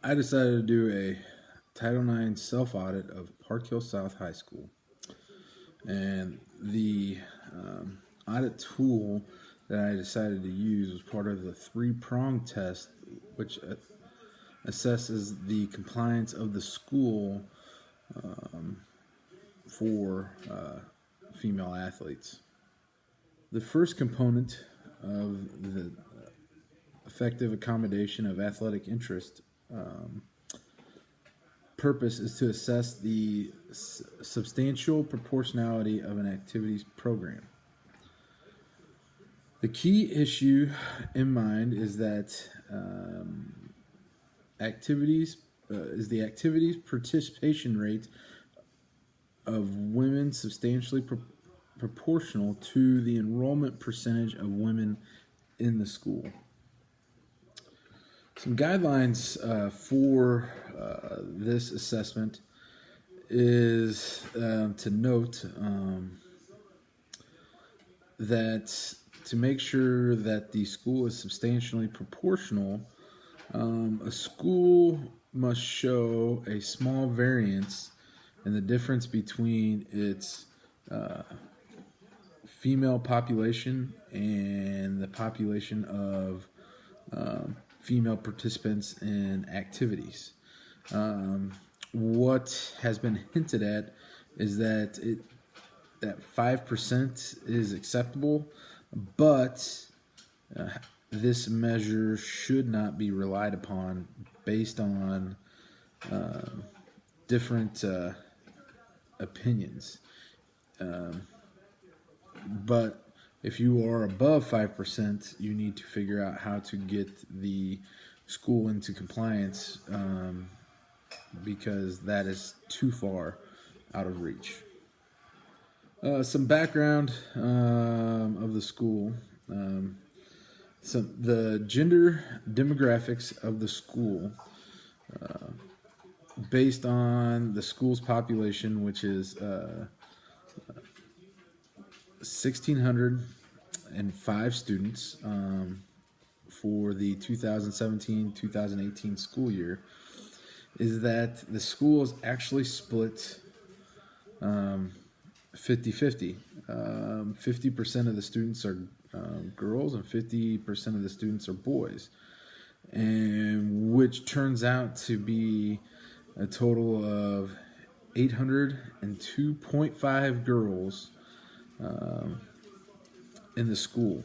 I decided to do a Title IX self-audit of Park Hill South High School. And the audit tool that I decided to use was part of the three-prong test, which assesses the compliance of the school for female athletes. The first component of the effective accommodation of athletic interest purpose is to assess the substantial proportionality of an activities program. The key issue in mind is that the activities participation rate of women substantially proportional to the enrollment percentage of women in the school. Some guidelines for this assessment is to note that to make sure that the school is substantially proportional, a school must show a small variance in the difference between its female population and the population of female participants in activities. What has been hinted at is that 5% is acceptable, but this measure should not be relied upon based on different opinions. But if you are above 5%, you need to figure out how to get the school into compliance because that is too far out of reach. Some background of the school. The gender demographics of the school based on the school's population, which is 1,605 students for the 2017-2018 school year, is that the school is actually split 50-50. 50% of the students are girls and 50% of the students are boys, and which turns out to be a total of 802.5 girls in the school,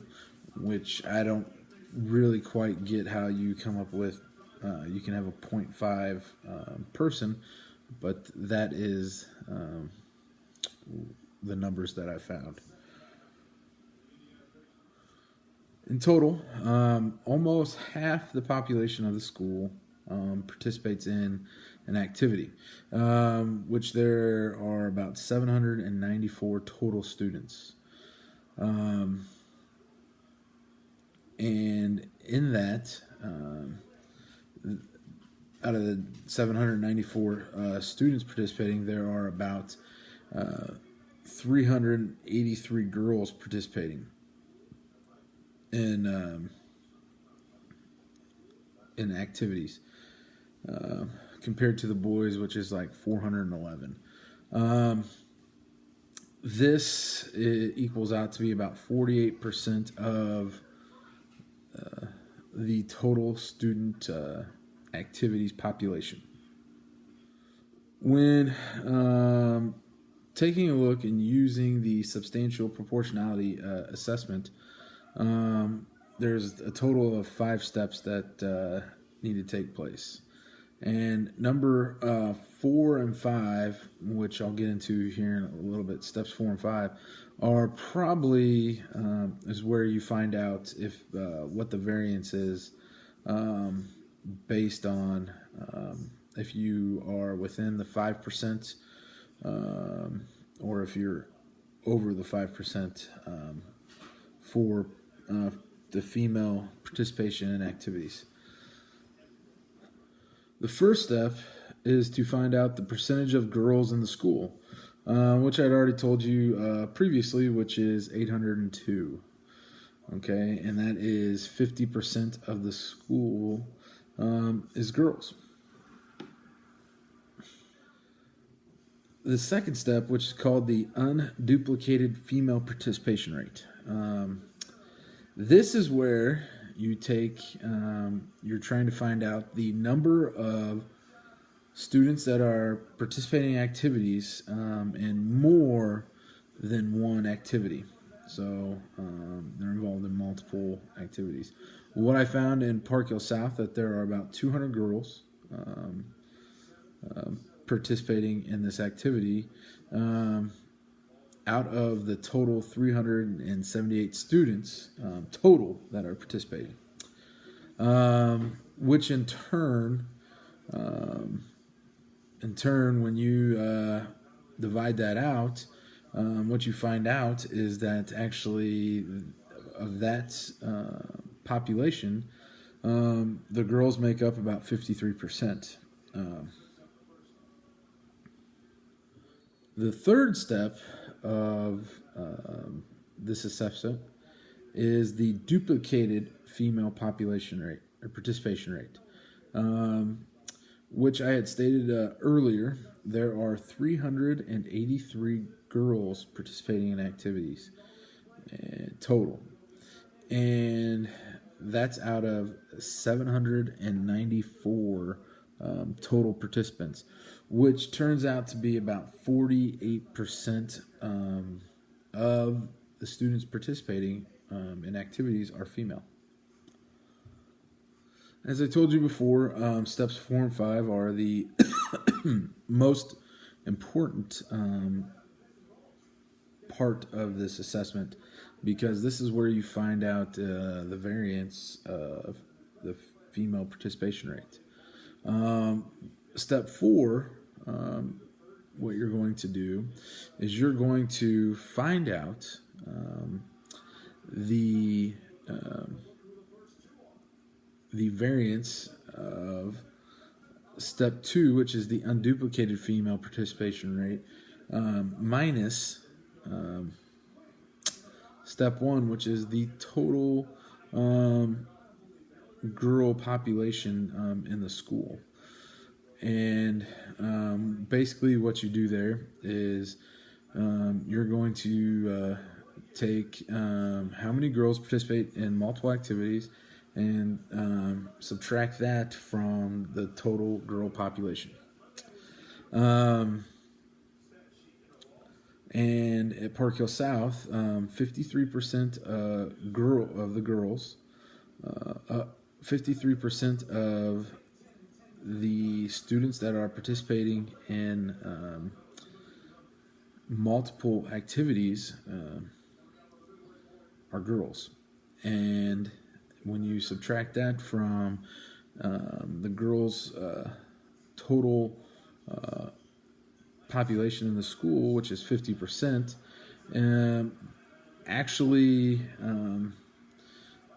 which I don't really quite get how you come up with. You can have a 0.5 person, but that is the numbers that I found. In total, almost half the population of the school participates in an activity, which there are about 794 total students. And in that, out of the 794 students participating, there are about 383 girls participating in activities, compared to the boys, which is like 411. This equals out to be about 48% of the total student activities population. When taking a look and using the substantial proportionality assessment, there's a total of 5 steps that need to take place. And number 4 and 5, which I'll get into here in a little bit, steps 4 and 5, are probably is where you find out if what the variance is based on if you are within the 5% or if you're over the 5% for the female participation in activities. The first step is to find out the percentage of girls in the school, which I'd already told you previously, which is 802. Okay, and that is 50% of the school is girls. The second step, which is called the unduplicated female participation rate. This is where you're trying to find out the number of students that are participating in activities in more than one activity. So they're involved in multiple activities. What I found in Park Hill South that there are about 200 girls participating in this activity out of the total 378 students total that are participating, which in turn, when you divide that out, what you find out is that actually of that population, the girls make up about 53%. The third step of this assessment is the duplicated female population rate or participation rate, which I had stated earlier. There are 383 girls participating in activities total, and that's out of 794 total participants, which turns out to be about 48% of the students participating in activities are female. As I told you before, steps 4 and 5 are the most important part of this assessment, because this is where you find out the variance of the female participation rate. Step 4, what you're going to do is you're going to find out the variance of step 2, which is the unduplicated female participation rate, minus step 1, which is the total girl population in the school. And basically what you do there is you're going to take how many girls participate in multiple activities and subtract that from the total girl population. And at Park Hill South, 53% of the girls, 53% of the students that are participating in multiple activities are girls. And when you subtract that from the girls' total population in the school, which is 50%, actually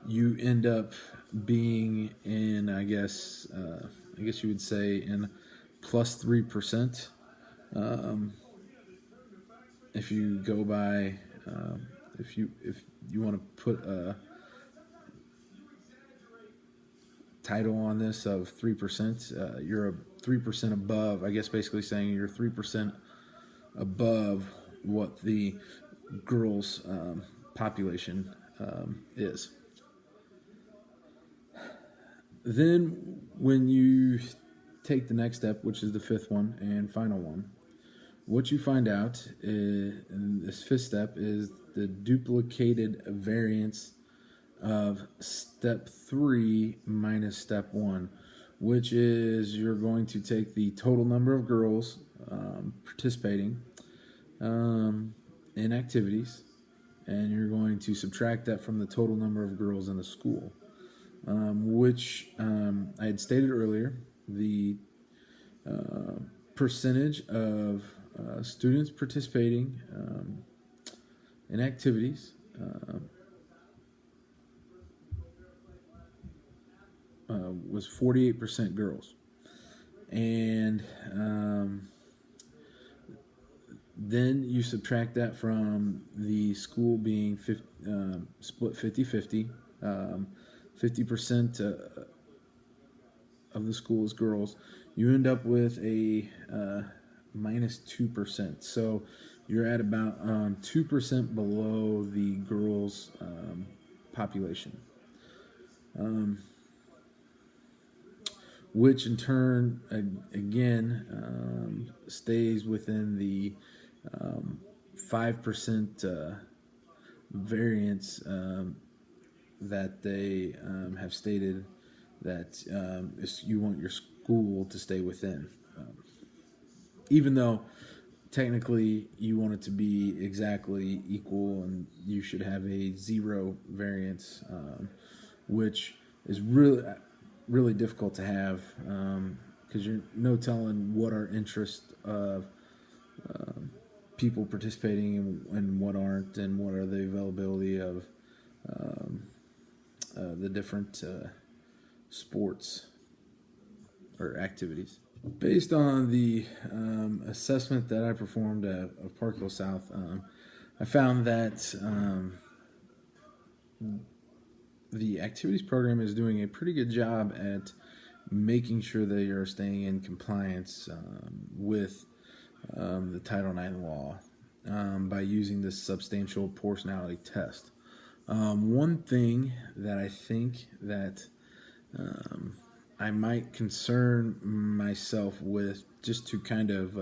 you end up being in, I guess you would say, in plus 3%. If you go by, if you want to put a title on this of 3%, you're 3% above, I guess basically saying you're 3% above what the girls' population is. Then when you take the next step, which is the fifth one and final one, what you find out in this fifth step is the duplicated variance of step 3 minus step 1, which is you're going to take the total number of girls participating in activities, and you're going to subtract that from the total number of girls in the school, which I had stated earlier, the percentage of students participating in activities was 48% girls. And then you subtract that from the school being split 50-50. 50% of the school is girls. You end up with a minus 2%. So you're at about 2% below the girls' population, which in turn, again, stays within the 5% variance that they have stated that you want your school to stay within. Even though technically you want it to be exactly equal and you should have a zero variance, which is really difficult to have because you're no telling what are interests of people participating and what aren't, and what are the availability of the different sports or activities. Based on the assessment that I performed of Park Hill South, I found that the activities program is doing a pretty good job at making sure they are staying in compliance with the Title IX law by using this substantial proportionality test. One thing that I think that I might concern myself with, just to kind of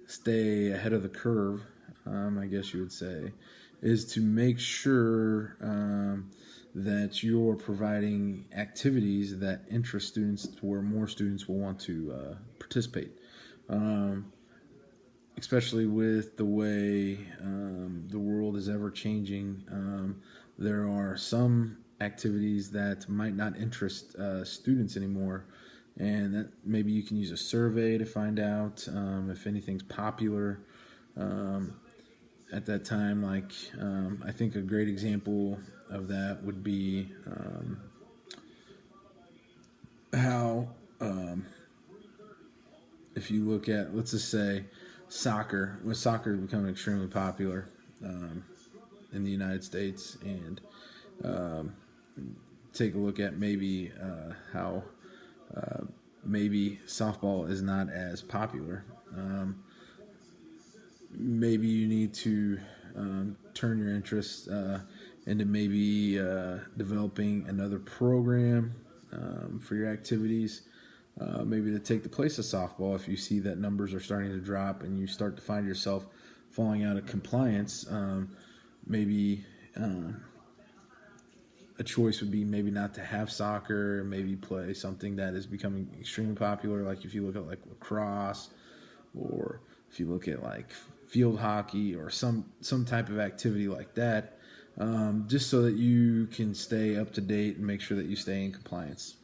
stay ahead of the curve, I guess you would say, is to make sure that you're providing activities that interest students to where more students will want to participate. Especially with the way the world is ever changing, there are some activities that might not interest students anymore, and that maybe you can use a survey to find out if anything's popular at that time. Like I think a great example of that would be how if you look at, let's just say, soccer, when soccer is becoming extremely popular in the United States, and take a look at maybe how maybe softball is not as popular. Maybe you need to turn your interests into maybe developing another program for your activities, maybe to take the place of softball if you see that numbers are starting to drop and you start to find yourself falling out of compliance. Maybe a choice would be maybe not to have soccer, maybe play something that is becoming extremely popular, like if you look at like lacrosse, or if you look at like field hockey, or some type of activity like that, just so that you can stay up to date and make sure that you stay in compliance.